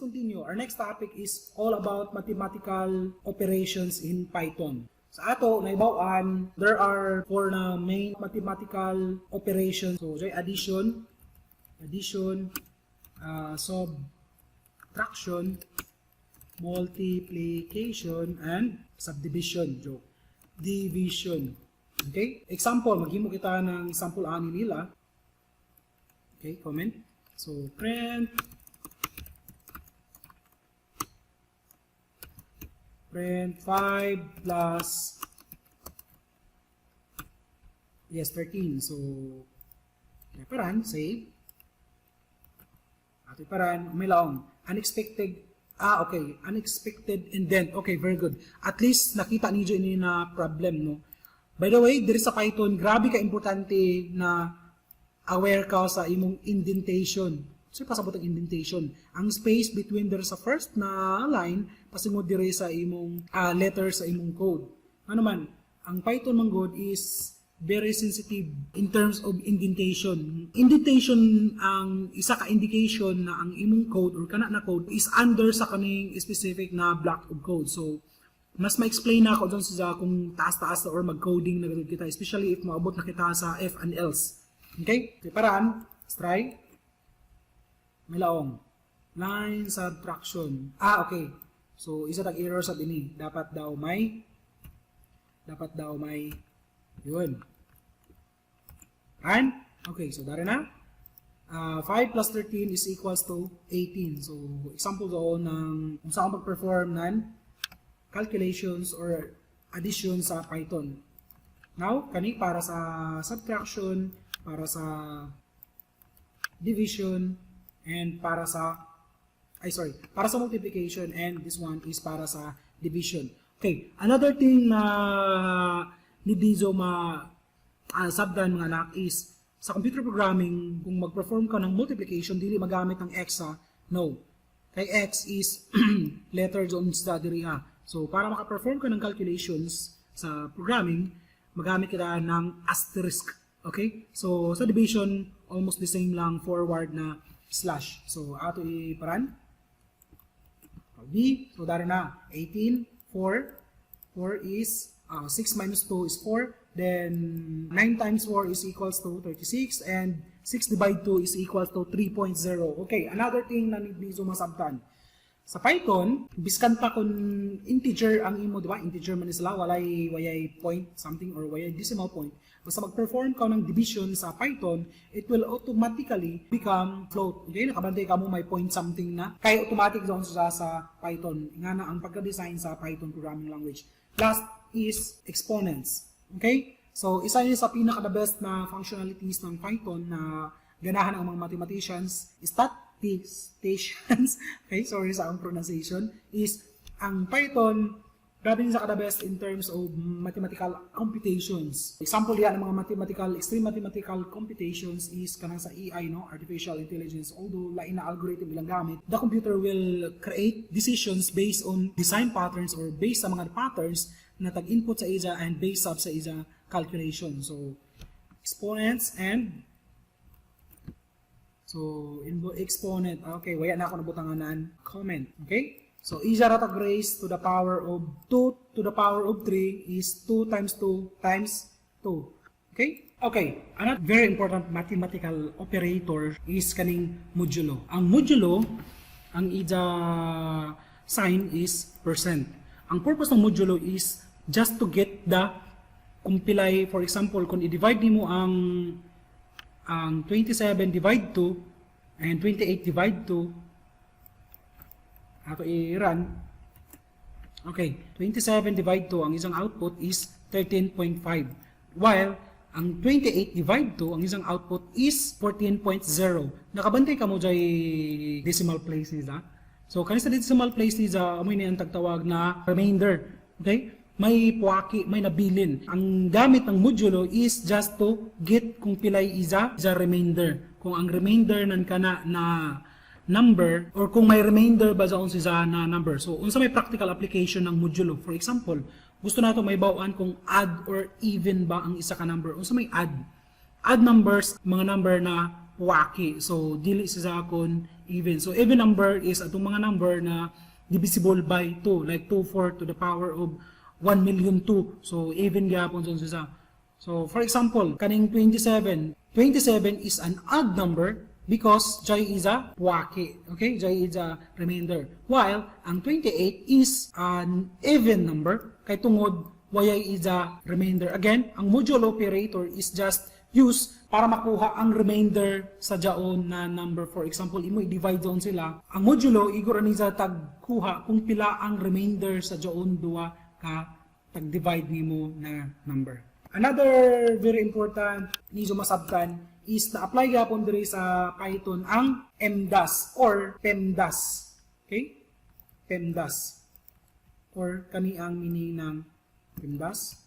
continue. Our next topic is all about mathematical operations in Python. Sa ato, naibawaan, there are four na main mathematical operations. So, addition, subtraction, multiplication, and subdivision. Division. Okay? Example, maghimo kita ng sample ani nila. Okay, comment. So, print 5 plus 13. So, paran, save. Ato paran, may laong. Unexpected, okay. Unexpected indent. Okay, very good. At least, nakita niyo ini na problem, no? By the way, diri sa Python, grabe ka importante na aware ka sa imong indentation. So, pasabot ang indentation. Ang space between there sa first na line, pasingod dire sa imong letter sa imong code. Ano man, ang Python manggod is very sensitive in terms of indentation. Indentation ang isa ka indication na ang imong code or kana na code is under sa kaning specific na block of code. So, mas ma-explain na ako dun sa kung taas-taas na or mag-coding na gano'n kita, especially if maabot na kita sa if and else. Okay? So, paraan, let's try. May laong. Line subtraction. Okay. So, isa tag-error sa bini. Dapat daw may, yun. Right? Okay, so dari na. 5 plus 13 is equals to 18. So, example doon ng kung saan mag-perform ng calculations or addition sa Python. Now, kani para sa subtraction, para sa division, and para sa multiplication, and this one is para sa division. Okay, another thing na hindi so sabdan mga anak is sa computer programming, kung mag-perform ka ng multiplication, dili magamit ng x no. Kay x is letter doon sa diri So, para maka-perform ka ng calculations sa programming, magamit kita ng asterisk. Okay? So, sa division, almost the same lang forward na slash. So, ato iparan. B. So, dari na. 18, 4. 4 is, 6 minus 2 is 4. Then, 9 times 4 is equals to 36. And 6 divided 2 is equals to 3.0. Okay, another thing na hindi sumasabtan. Sa Python, biskan pa kung integer ang imo, di ba? Integer man isla, walay point something or walay decimal point. Basta mag-perform ka ng division sa Python, it will automatically become float. Okay, nakabantay ka mo may point something na kaya automatic doon sa Python. Nga na ang pagka-design sa Python programming language. Last is exponents. Okay? So, isa yun sa pinaka-the best na functionalities ng Python na ganahan ang mga mathematicians is statisticians, okay, sorry sa ang pronunciation, is ang Python, grabe din sa kada best in terms of mathematical computations. Example yan ng mga extreme mathematical computations is kanang sa AI, no, artificial intelligence. Although lain na algorithm ilang gamit, the computer will create decisions based on design patterns or based sa mga patterns na tag-input sa isa and based up sa isa calculation. So, exponents and exponent. Okay, wala na ako nabutanganan. Comment. Okay? So, isa ratag raised to the power of 2 to the power of 3 is 2 times 2 times 2. Okay? Okay. Another very important mathematical operator is kaning modulo. Ang modulo, ang ija sign is percent. Ang purpose ng modulo is just to get the compile. For example, kung i-divide nimo ang 27 divide 2 and 28 divide 2, ako i-run. Okay, 27 divide 2, ang isang output is 13.5. While, ang 28 divide 2, ang isang output is 14.0. Nakabantay ka mo dyan decimal place nila. So, kanina sa decimal place nila, amoy na yung tagtawag na remainder. Okay? May puwaki, may nabilin. Ang gamit ng modulo is just to get kung pilay isa remainder. Kung ang remainder nan kana na number or kung may remainder ba sa unsa na number. So, unsa may practical application ng modulo. For example, gusto nato may bawaan kung add or even ba ang isa ka number. Unsa may add? Add numbers, mga number na puwaki. So dili siya kon even. So even number is atong mga number na divisible by 2, like 2/4 to the power of 1,000,002. So even gyapon siya. So for example, kaning 27 is an odd number because j is a puwaki. Okay, j is a remainder. While ang 28 is an even number kay tungod y is a remainder. Again, ang modulo operator is just used para makuha ang remainder sa jaon na number. For example, imo i-divide doon sila. Ang modulo igura ni sa tagkuha kung pila ang remainder sa jaon duwa ka tag-divide nimo na number. Another very important nizo masabtan is na-apply gapon diri sa Python ang MDAS or PEMDAS. Okay? PEMDAS. Or kani ang meaning ng PEMDAS.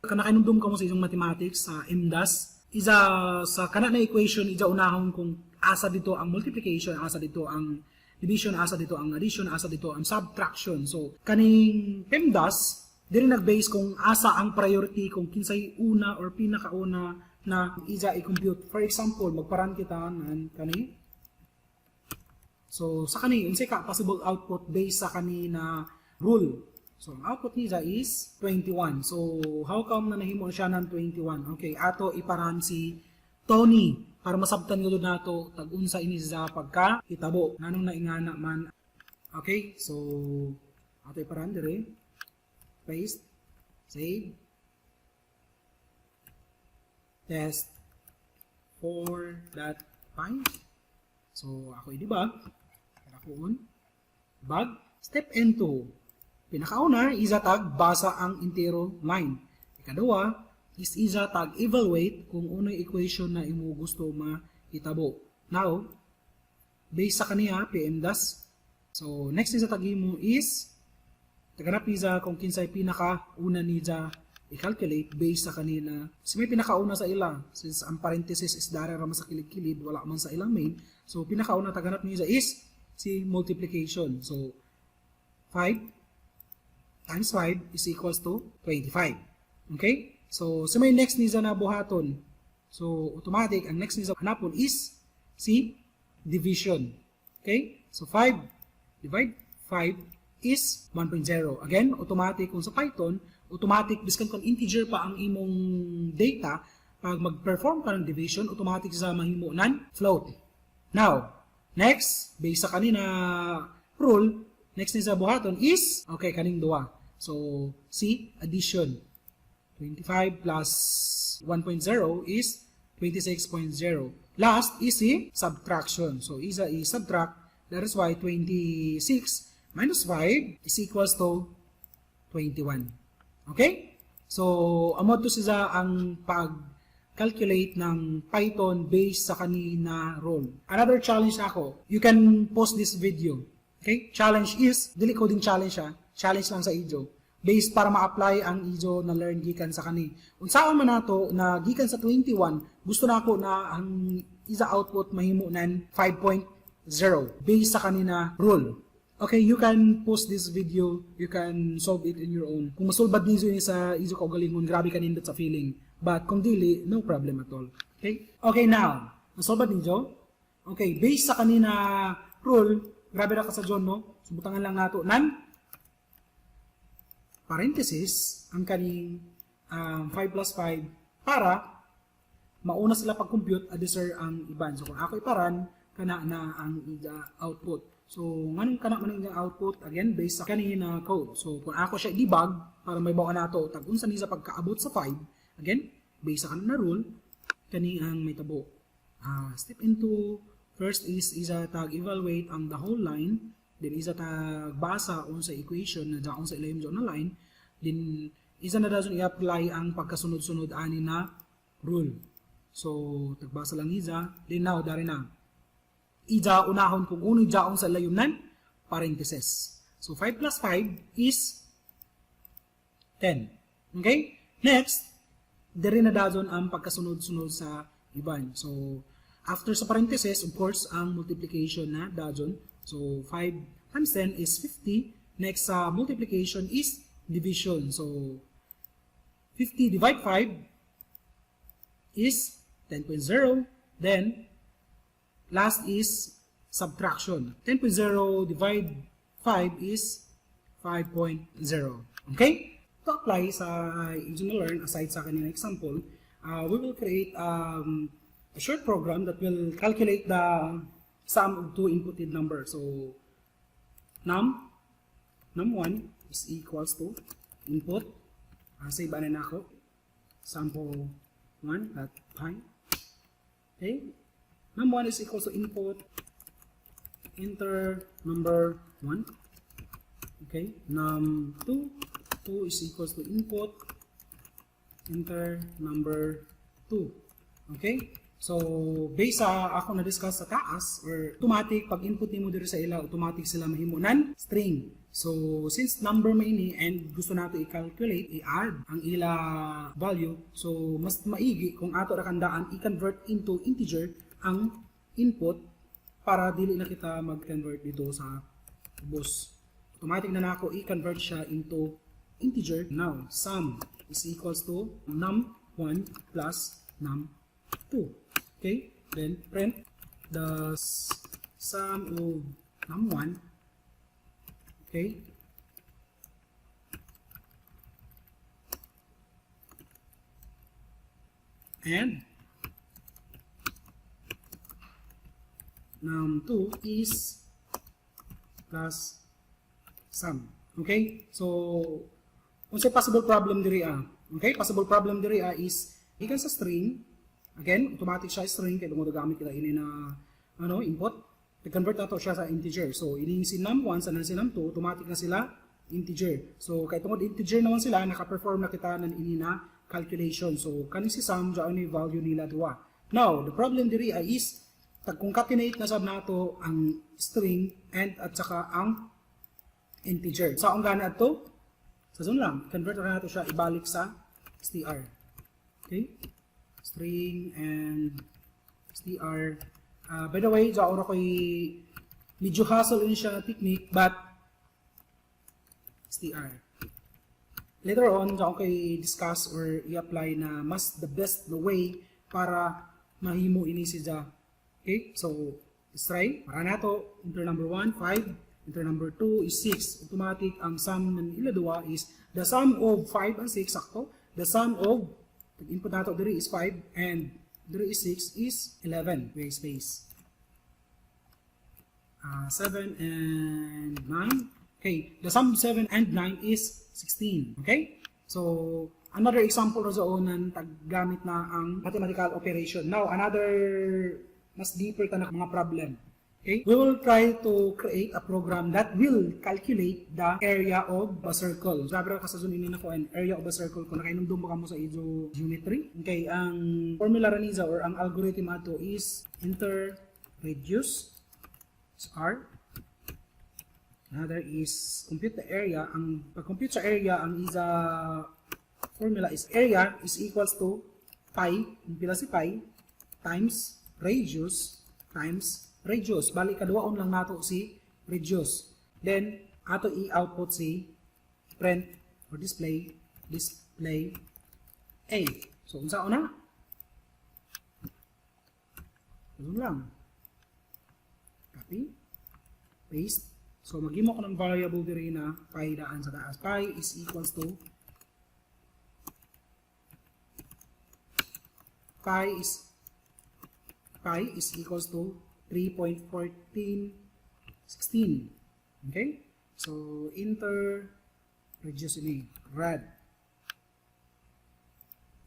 Kana kanundom ka mo sa isang mathematics sa MDAS, isa sa kana na equation ija unahon kung asa dito ang multiplication, asa dito ang division, asa dito ang addition, asa dito ang subtraction. So kaning PEMDAS diri nag-base kung asa ang priority, kung kinsay una or pinakauna na ija i-compute. For example, magparan kita nan kani. So sa kani unsay ka possible output based sa kani na rule. So, ang output niya is 21. So, how come na nahimo siya ng 21? Okay, ato iparan si Tony para masabtan ko doon nato tag-unsa ini sa pagka itabo. Nanong naingana man. Okay, so ato iparan dire. Paste. Save. Test 4.5. So, ako i-debug. Karakuon. Debug. Step N2. Pinakauna, isa tag basa ang intero line. Ikaduha, is isa tag evaluate kung uno'y equation na imo gusto mahitabo. Now, based sa kaniya, PMDAS. So, next isa tag mo is, taganap isa kung kinsay pinakauna niya i-calculate based sa kanina. So, may pinakauna sa ila. Since ang parenthesis is darara sa kilid-kilid, wala man sa ilang main. So, pinakauna taganap niya is si multiplication. So, 5 times 5 is equals to 25. Okay? So, may next niya na buhaton. So, automatic, ang next niya hanapon is si division. Okay? So, 5 divide 5 is 1.0. Again, automatic kung sa Python, automatic, biskan kung integer pa ang imong data, pag mag-perform ka ng division, automatic sa mahimo ng float. Now, next, based sa kanina rule, next niya sa buhaton is, okay, kaning duwa. So, see, addition. 25 plus 1.0 is 26.0. Last is si subtraction. So, isa is subtract. That is why 26 minus 5 is equals to 21. Okay? So, amo to siya ang pag-calculate ng Python based sa kanina rule. Another challenge ako, you can post this video. Okay? Challenge is, dili coding challenge siya. Challenge lang sa ijo. Based para ma-apply ang ijo na learn gikan sa kani. Unsaon man nato na gikan sa 21, gusto na ako na ang isa output mahimo nan 5.0 based sa kanina rule. Okay, you can post this video, you can solve it in your own. Kung masulbad niyo ni sa ijo kaugalingon, grabe kanindot sa feeling. But kung dili, no problem at all. Okay? Okay, now, nasolbad niyo? Okay, based sa kanina rule, grabe na ka sa John, no? Subutangan lang nato nan parenthesis ang kaning 5 plus 5 para mauna sila pag-compute adder ang iban. So kung ako iparan, kana na ang output. So nganong kana man ang output again based sa kanina code. So kung ako siya i-debug para may bawa nato tag unsa ni sa pagkaabot sa 5, again based sa kanina rule kani ang may tabo. Step into first is isa tag evaluate ang the whole line. Then isa tagbasa on sa equation na daon sa ilayom dyan na line. Then isa na dayon i-apply ang pagkasunod-sunod ani na rule. So tagbasa lang isa. Then now dari na. Ija unahon kung uno daon sa ilayom nan parenthesis. So 5 plus 5 is 10. Okay? Next, dari na dayon ang pagkasunod-sunod sa iban. So after sa parenthesis, of course, ang multiplication na dayon. So, 5 times 10 is 50. Next, multiplication is division. So, 50 divide 5 is 10.0. Then, last is subtraction. 10.0 divide 5 is 5.0. Okay? To apply sa Easy to Learn, aside sa kanina example, we will create a short program that will calculate the sum of two inputted numbers. So, num1 is equals to input. Save na ako. Sample 1 at pi. Okay? Num1 is equals to input. Enter number 1. Okay? Num2 is equals to input. Enter number 2. Okay? So, based sa ako na-discuss sa taas, or automatic, pag input nimo dito sa ila, automatic sila mahimunan string. So, since number may ini and gusto nato i-calculate, i-add ang ila value, so mas maigi kung ato ra kandaan i-convert into integer ang input para dili na kita mag-convert dito sa ubos. Automatic na nako i-convert siya into integer. Now, sum is equals to num1 plus num2. Okay, then print the sum of num1, okay, and num2 is plus sum. Okay, so unsa possible problem diri okay, possible problem diri is gikan sa string. Again, automatic siya string kaya dumagamit kita ini na input. I-convert nato siya sa integer. So, ini si num1 sa si num2, automatic na sila integer. So, kaya tungod integer naman sila, naka-perform na kita ng ini na calculation. So, kaning si sum, dyan ni value nila duwa. Now, the problem diri is concatenate na sab nato ang string and at saka ang integer. Sa ang gana ato, sa zone lang, convert na nato siya ibalik sa str. Okay? String and str. By the way, dyan ako medyo hassle in siya technique, but str. Later on, dyan ako discuss or i-apply na mas the best the way para mahimo ini si dyan. Okay, so let's try. Para na to, enter number 1, 5. Enter number 2 is 6. Automatic, ang sum ng ila duwa is the sum of 5 and 6, sakto. The sum of input nato diri is 5 and diri is 6 is 11. Wait, space. 7 and 9. Okay, the sum of 7 and 9 is 16. Okay? So, another example ro zoon gamit na ang mathematical operation. Now, another mas deeper ta na mga problem. Okay? We will try to create a program that will calculate the area of a circle. Sabi ra kasasun ini nako an area of a circle kung nakainumdum ka mo sa iso geometry. Okay, ang formula ra niya or ang algorithm ato is enter radius r. Another is compute the area. Ang pag-compute sa area, ang isa formula is area is equals to pi, pila si pi, times radius times radius. Bali, kaduwaon lang nato si radius. Then, ato i-output si print or display A. So, unsa una? Ganun lang. Copy. Paste. So, maghimo ko ng variable diri na pi daan sa taas. Pi is equals to pi is equals to 3.1416. Okay? So, enter radius ini, rad.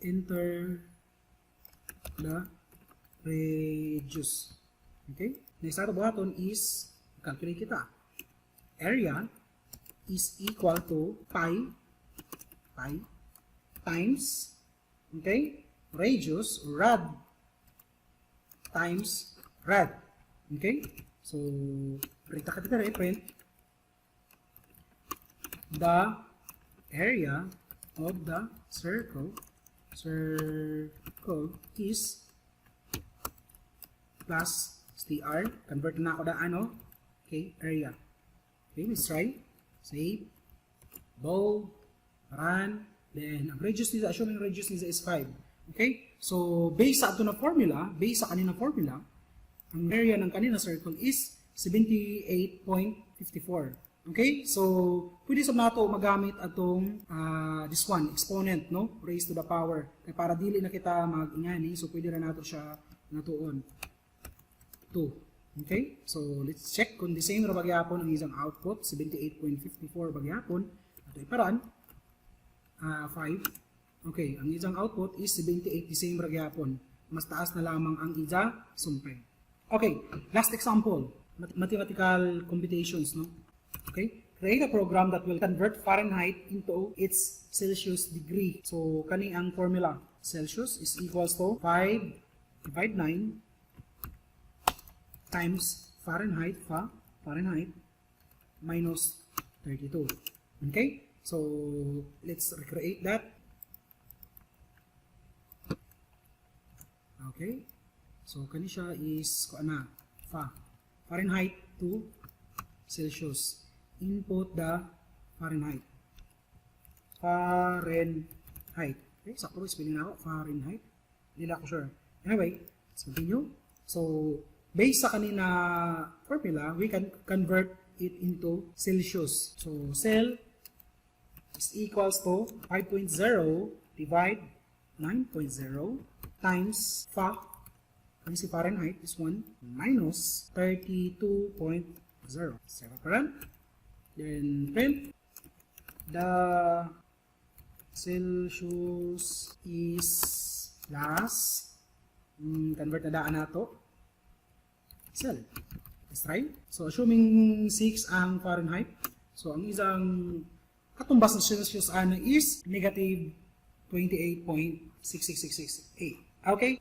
Enter the radius. Okay? Next ato buhaton is calculate kita. Area is equal to pi times, okay, radius, rad, times rad. Okay? So, print ka dito print the area of the circle is plus str. Convert na ako da ano. Okay, area. Okay, let's try. Save. Bold. Run. Then, ang radius nila, assuming radius nila is 5. Okay? So, based sa ato na formula, based sa kanina formula, ang area ng kanina circle is 78.54. Okay? So, pwede sa nato magamit atong this one, exponent, no? Raised to the power. Kaya para dili na kita mag-ingani, so pwede na nato siya natuon. 2. Okay? So, let's check kung the same ra bagyapon ang isang output, 78.54 bagyapon. Ato iparan, 5. Okay, ang isang output is 78, the same ra gyapon. Mas taas na lamang ang isa sumpay. Okay, last example, mathematical computations, no? Okay, create a program that will convert Fahrenheit into its Celsius degree. So, kani ang formula. Celsius is equals to 5 divide 9 times Fahrenheit, Fahrenheit minus 32. Okay, so let's recreate that. Okay, so kani siya is Fahrenheit to Celsius. Input the Fahrenheit. Fahrenheit. Okay, sakto spelling na ako. Fahrenheit. Hindi na ako sure. Anyway, let's continue. So, based sa kanina formula, we can convert it into Celsius. So, cell is equals to 5.0 divide 9.0 times kung si Fahrenheit is 1 minus 32.0. Save pa rin. Then print. The Celsius is plus convert na daan nato. Cell. Let's try. So assuming 6 ang Fahrenheit. So ang isang katumbas ng Celsius ana is negative 28.66668. Okay?